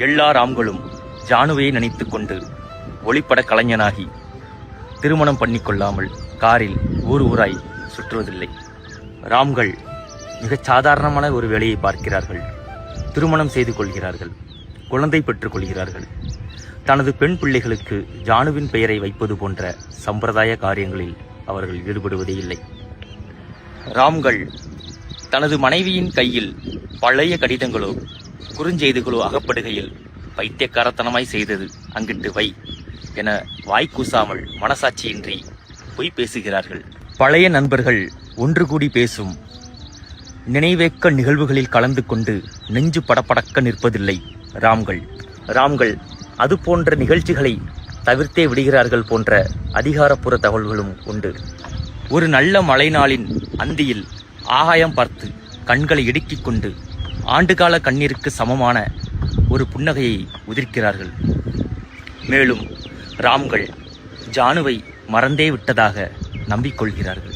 எல்லா ராம்களும் ஜானுவையை நினைத்துக் கொண்டு ஒளிப்பட கலைஞனாகி திருமணம் பண்ணிக்கொள்ளாமல் காரில் ஊராய் சுற்றுவதில்லை. ராம்கள் மிகச் சாதாரணமான ஒரு வேலையை பார்க்கிறார்கள். திருமணம் செய்து கொள்கிறார்கள், குழந்தை பெற்றுக் கொள்கிறார்கள். தனது பெண் பிள்ளைகளுக்கு ஜானுவின் பெயரை வைப்பது போன்ற சம்பிரதாய காரியங்களில் அவர்கள் ஈடுபடுவதே இல்லை. ராம்கள் தனது மனைவியின் கையில் பழைய கடிதங்களோ குறுஞ்செய்திகளோ அகப்படுகையில் பைத்தியக்காரத்தனமாய் செய்தது அங்கிட்டு வை என வாய்க்கூசாமல் மனசாட்சியின்றி பொய் பேசுகிறார்கள். பழைய நண்பர்கள் ஒன்று கூடி பேசும் நினைவேக்க நிகழ்வுகளில் கலந்து கொண்டு நெஞ்சு படபடக்க நிற்பதில்லை ராம்கள் அது போன்ற நிகழ்ச்சிகளை தவிர்த்தே விடுகிறார்கள் போன்ற அதிகாரப்புற தகவல்களும் உண்டு. ஒரு நல்ல மழை நாளின் அந்தியில் ஆகாயம் பார்த்து கண்களை இடுக்கிக் கொண்டு ஆண்டுகால கண்ணீருக்கு சமமான ஒரு புன்னகையை உதிர்க்கிறார்கள். மேலும் ராம்கள் ஜானுவை மறந்தே விட்டதாக நம்பிக்கொள்கிறார்கள்.